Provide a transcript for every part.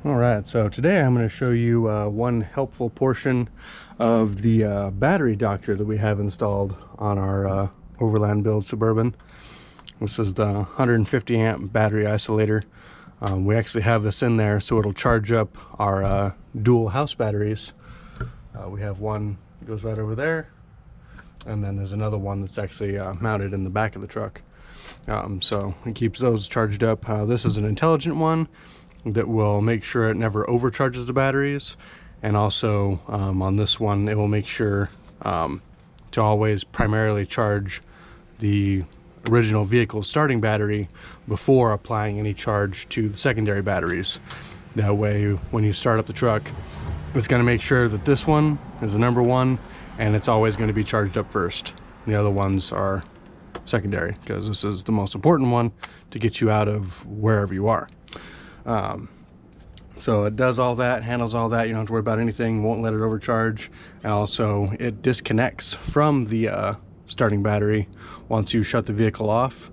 All right, so today I'm going to show you one helpful portion of the battery doctor that we have installed on our Overland Build Suburban. This is the 150 amp battery isolator. We actually have this in there so it'll charge up our dual house batteries. We have one that goes right over there, and then there's another one that's actually mounted in the back of the truck. So it keeps those charged up. This is an intelligent one that will make sure it never overcharges the batteries, and also on this one it will make sure to always primarily charge the original vehicle starting battery before applying any charge to the secondary batteries. That way when you start up the truck, it's going to make sure that this one is the number one and it's always going to be charged up first. The other ones are secondary because this is the most important one to get you out of wherever you are. So it does all that, handles all that. You don't have to worry about anything, won't let it overcharge, and also it disconnects from the starting battery once you shut the vehicle off.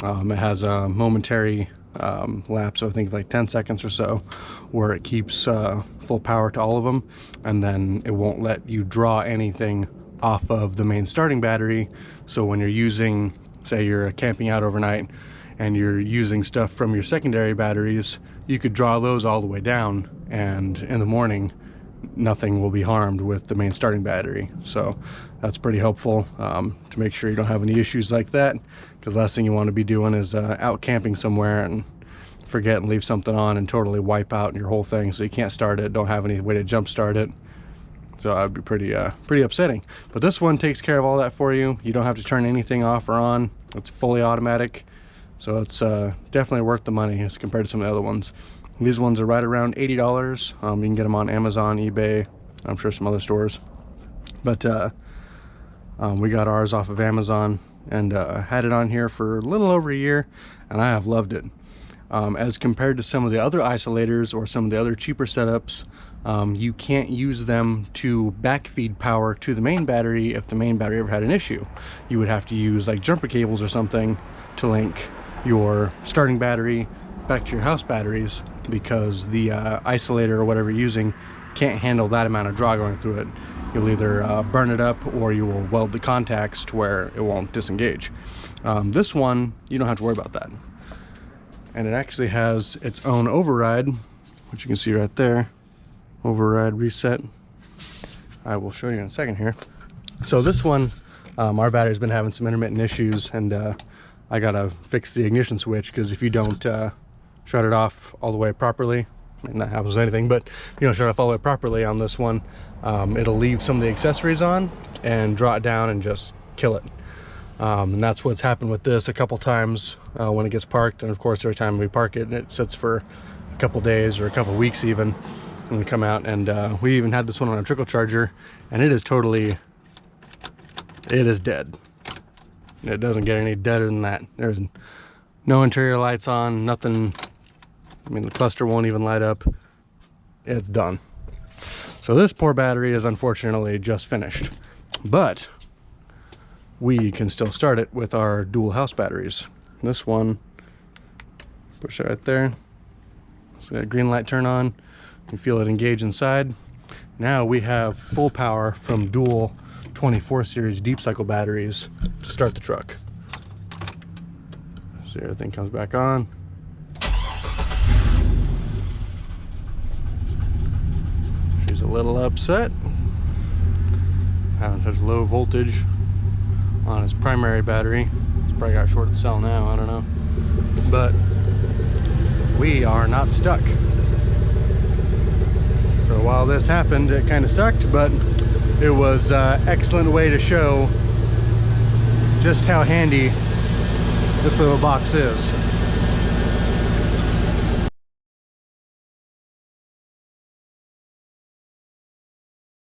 It has a momentary lapse, I think like 10 seconds or so, where it keeps full power to all of them, and then it won't let you draw anything off of the main starting battery. So when you're using, say you're camping out overnight and you're using stuff from your secondary batteries, you could draw those all the way down, and in the morning nothing will be harmed with the main starting battery. So that's pretty helpful to make sure you don't have any issues like that, because last thing you want to be doing is out camping somewhere and forget and leave something on and totally wipe out your whole thing, so you can't start it, don't have any way to jump start it. So that would be pretty upsetting. But this one takes care of all that for you. You don't have to turn anything off or on. It's fully automatic. So it's definitely worth the money as compared to some of the other ones. These ones are right around $80. You can get them on Amazon, eBay, I'm sure some other stores. But we got ours off of Amazon and had it on here for a little over a year, and I have loved it. As compared to some of the other isolators or some of the other cheaper setups, you can't use them to backfeed power to the main battery if the main battery ever had an issue. You would have to use like jumper cables or something to link your starting battery back to your house batteries, because the isolator or whatever you're using can't handle that amount of draw going through it. You'll either burn it up or you will weld the contacts to where it won't disengage. This one, you don't have to worry about that. And it actually has its own override, which you can see right there. Override reset. I will show you in a second here. So this one, our battery's been having some intermittent issues, and I gotta fix the ignition switch, because if you don't shut it off all the way properly, I mean, that happens with anything, but you don't shut it off all the way properly on this one, it'll leave some of the accessories on and draw it down and just kill it. And that's what's happened with this a couple times when it gets parked, and of course every time we park it, it sits for a couple days or a couple weeks even, and we come out, and we even had this one on a trickle charger, and it is dead. It doesn't get any deader than that. There's no interior lights on, nothing. I mean, the cluster won't even light up. It's done. So this poor battery is unfortunately just finished, but we can still start it with our dual house batteries. This one, push it right there. So that green light turn on. You feel it engage inside. Now we have full power from dual 24 series deep cycle batteries to start the truck. So everything comes back on. She's a little upset having such low voltage on his primary battery. It's probably got shorted cell now, I don't know. But we are not stuck. So while this happened, it kind of sucked, but it was an excellent way to show just how handy this little box is.